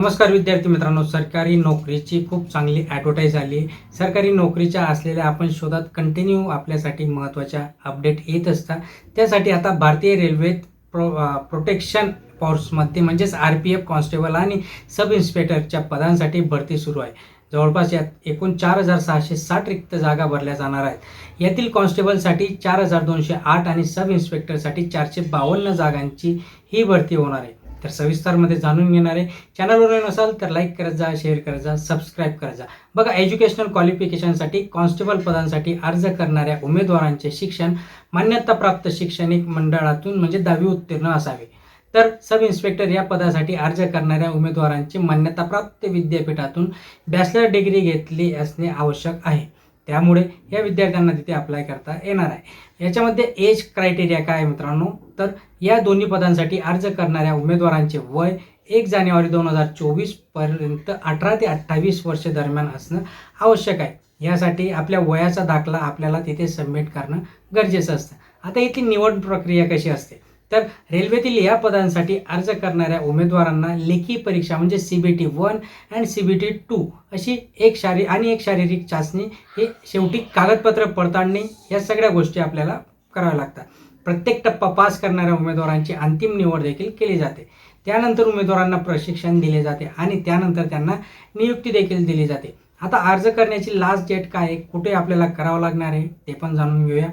नमस्कार विद्यार्थी मित्रांनो, सरकारी नोकरीची खूप चांगली ॲडव्हर्टाईज आली आहे. सरकारी नोकरीच्या असलेल्या आपण शोधात कंटिन्यू आपल्यासाठी महत्त्वाच्या अपडेट येत असतात. त्यासाठी आता भारतीय रेल्वेत प्रोटेक्शन फोर्समध्ये म्हणजेच RPF कॉन्स्टेबल आणि सब इन्स्पेक्टरच्या पदांसाठी भरती सुरू आहे. जवळपास यात एकूण 4,660 रिक्त जागा भरल्या जाणार आहेत. यातील कॉन्स्टेबलसाठी 4,208 आणि सब इन्स्पेक्टरसाठी 452 जागांची ही भरती होणार आहे. तर सविस्तरमध्ये जाणून घेणार आहे. चॅनलवर नसाल तर लाईक करत जा, शेअर करत जा, सबस्क्राईब करत जा. बघा, एज्युकेशनल क्वालिफिकेशनसाठी कॉन्स्टेबल पदांसाठी अर्ज करणाऱ्या उमेदवारांचे शिक्षण मान्यताप्राप्त शैक्षणिक मंडळातून म्हणजे 10वी उत्तीर्ण असावे. तर सब इन्स्पेक्टर या पदासाठी अर्ज करणाऱ्या उमेदवारांची मान्यताप्राप्त विद्यापीठातून बॅचलर डिग्री घेतली असणे आवश्यक आहे. त्यामुळे या विद्यार्थ्यांना तिथे अप्लाय करता येणार आहे. याच्यामध्ये एज क्रायटेरिया काय आहे मित्रांनो, तर या दोन्ही पदांसाठी अर्ज करणाऱ्या उमेदवारांचे वय 1 जानेवारी 2024 पर्यंत 18 ते 28 वर्ष दरम्यान असणं आवश्यक आहे. यासाठी आपल्या वयाचा दाखला आपल्याला तिथे सबमिट करणं गरजेचं असतं. आता इथली निवड प्रक्रिया कशी असते, तर रेल्वेतील या पदांसाठी अर्ज करणाऱ्या उमेदवारांना लेखी परीक्षा म्हणजे CBT 1 आणि CBT 2 अशी एक शारीरिक चाचणी, हे शेवटी कागदपत्र पडताळणी, या सगळ्या गोष्टी आपल्याला कराव्या लागतात. प्रत्येक टप्पा पास करणाऱ्या उमेदवारांची अंतिम निवड देखील केली जाते. त्यानंतर उमेदवारांना प्रशिक्षण दिले जाते आणि त्यानंतर त्यांना नियुक्ती देखील दिली जाते. आता अर्ज करण्याची लास्ट डेट काय आहे, कुठे आपल्याला करावं लागणार आहे ते पण जाणून घेऊया.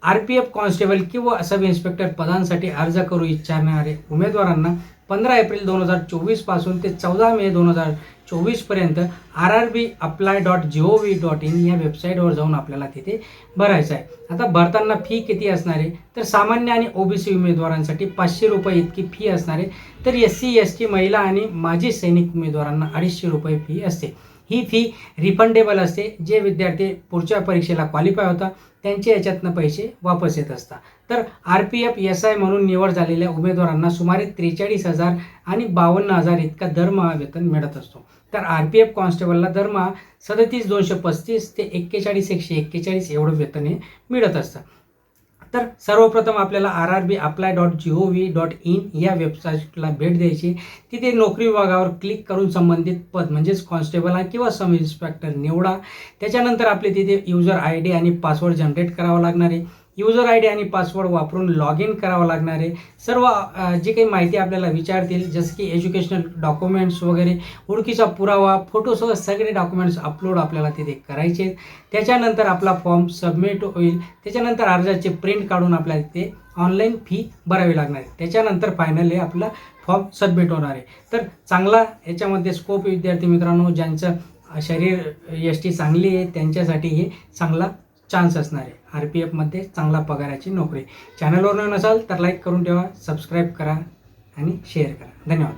RPF कॉन्स्टेबल किंवा सब इन्स्पेक्टर पदांसाठी अर्ज करू इच्छिणारे उमेदवारांना 15 एप्रिल 2024 पासून ते 14 मे 2024 पर्यंत rrbapply.gov.in या वेबसाईटवर जाऊन आपल्याला तिथे भरायचं आहे. आता भरताना फी किती असणार आहे, तर सामान्य आणि OBC उमेदवारांसाठी 500 रुपये इतकी फी असणार आहे. तर SC ST महिला आणि माजी सैनिक उमेदवारांना 250 रुपये फी असते. ही फी रिफंडेबल असते. जे विद्यार्थी पुढच्या परीक्षेला क्वालिफाय होता त्यांचे याच्यातनं पैसे वापस येत असतात. तर RPF SI म्हणून निवड झालेल्या उमेदवारांना सुमारे 43,000 आणि 52,000 इतका दरमहा वेतन मिळत असतो. तर RPF कॉन्स्टेबलला दरमहा 37,235 ते 41,141 एवढं वेतन हे मिळत असतं. तर सर्वप्रथम आपल्याला rrbapply.gov.in या वेबसाईटला भेट द्यायची. तिथे नोकरी विभागावर क्लिक करून संबंधित पद म्हणजेच कॉन्स्टेबल किंवा सब इन्स्पेक्टर निवडा. त्याच्यानंतर आपले तिथे युजर ID आणि पासवर्ड जनरेट करावा लागणार आहे. युजर ID आणि पासवर्ड वापरून लॉग इन करावं लागणार आहे. सर्व जी काही माहिती आपल्याला विचारतील, जसं की एज्युकेशनल डॉक्युमेंट्स वगैरे, ओळखीचा पुरावा, फोटोसह सगळे डॉक्युमेंट्स अपलोड आपल्याला तिथे करायचे. त्याच्यानंतर आपला फॉर्म सबमिट होईल. त्याच्यानंतर अर्जाचे प्रिंट काढून आपल्याला तिथे ऑनलाईन फी भरावी लागणार आहे. त्याच्यानंतर फायनली आपला फॉर्म सबमिट होणार आहे. तर चांगला याच्यामध्ये स्कोप विद्यार्थी मित्रांनो, ज्यांचं शरीर यष्टी चांगली आहे त्यांच्यासाठी हे चांगला चान्स असणार आहे. RPFमध्ये चांगला पगाराची नोकरी. चॅनलवर नसाल तर लाईक करून ठेवा, सबस्क्राईब करा आणि शेअर करा. धन्यवाद.